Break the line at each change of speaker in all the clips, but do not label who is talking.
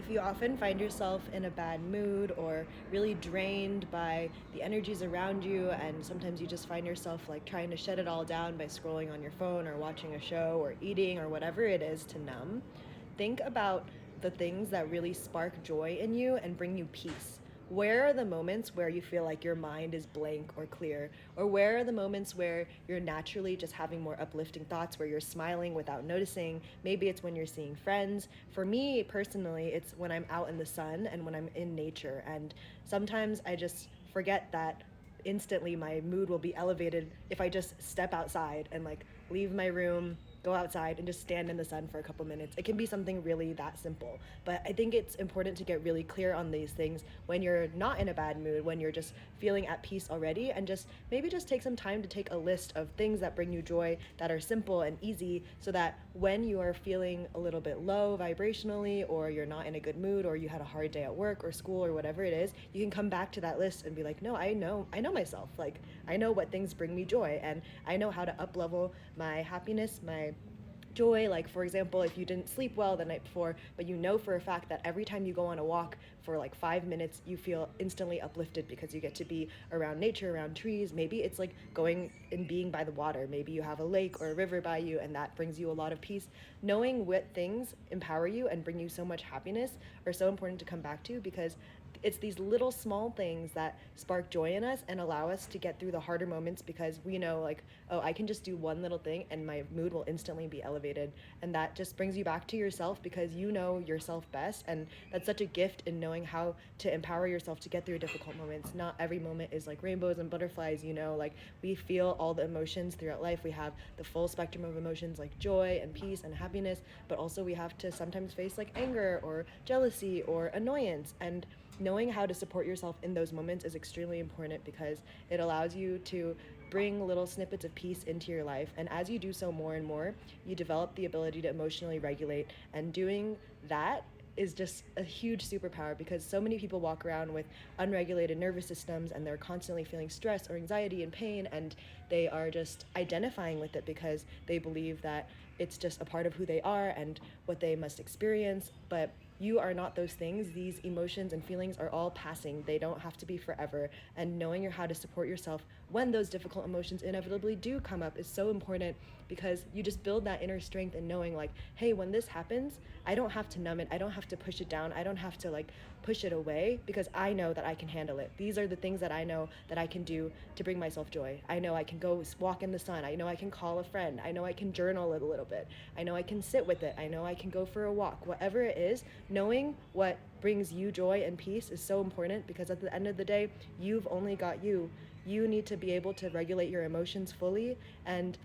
If you often find yourself in a bad mood or really drained by the energies around you, and sometimes you just find yourself like trying to shut it all down by scrolling on your phone or watching a show or eating or whatever it is to numb, think about the things that really spark joy in you and bring you peace. Where are the moments where you feel like your mind is blank or clear? Or where are the moments where you're naturally just having more uplifting thoughts, where you're smiling without noticing? Maybe it's when you're seeing friends. For me personally, it's when I'm out in the sun and when I'm in nature. And sometimes I just forget that instantly my mood will be elevated if I just step outside and like leave my room, go outside and just stand in the sun for a couple minutes. It can be something really that simple. But I think it's important to get really clear on these things when you're not in a bad mood, when you're just feeling at peace already, and just maybe just take some time to take a list of things that bring you joy that are simple and easy, so that when you are feeling a little bit low vibrationally, or you're not in a good mood, or you had a hard day at work or school or whatever it is, you can come back to that list and be like, no, I know myself. Like, I know what things bring me joy, and I know how to up level my happiness, my joy. Like, for example, if you didn't sleep well the night before, but you know for a fact that every time you go on a walk for like 5 minutes, you feel instantly uplifted because you get to be around nature, around trees. Maybe it's like going and being by the water. Maybe you have a lake or a river by you, and that brings you a lot of peace. Knowing what things empower you and bring you so much happiness are so important to come back to, because it's these little small things that spark joy in us and allow us to get through the harder moments, because we know, like, oh, I can just do one little thing and my mood will instantly be elevated. And that just brings you back to yourself, because you know yourself best. And that's such a gift in knowing how to empower yourself to get through difficult moments. Not every moment is like rainbows and butterflies, you know, like we feel all the emotions throughout life. We have the full spectrum of emotions like joy and peace and happiness, but also we have to sometimes face like anger or jealousy or annoyance. And knowing how to support yourself in those moments is extremely important, because it allows you to bring little snippets of peace into your life. And as you do so more and more, you develop the ability to emotionally regulate. And doing that is just a huge superpower, because so many people walk around with unregulated nervous systems, and they're constantly feeling stress or anxiety and pain, and they are just identifying with it because they believe that it's just a part of who they are and what they must experience. But you are not those things. These emotions and feelings are all passing. They don't have to be forever. And knowing how to support yourself when those difficult emotions inevitably do come up is so important, because you just build that inner strength and knowing, like, hey, when this happens, I don't have to numb it. I don't have to push it down. I don't have to like push it away, because I know that I can handle it. These are the things that I know that I can do to bring myself joy. I know I can go walk in the sun. I know I can call a friend. I know I can journal a little bit. I know I can sit with it. I know I can go for a walk. Whatever it is, knowing what brings you joy and peace is so important, because at the end of the day, you've only got you. You need to be able to regulate your emotions fully. And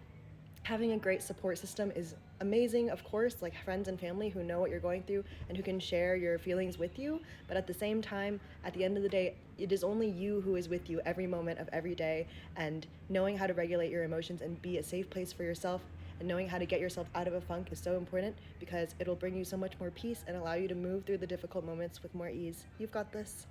having a great support system is amazing, of course, like friends and family who know what you're going through and who can share your feelings with you. But at the same time, at the end of the day, it is only you who is with you every moment of every day. And knowing how to regulate your emotions and be a safe place for yourself, and knowing how to get yourself out of a funk, is so important, because it'll bring you so much more peace and allow you to move through the difficult moments with more ease. You've got this.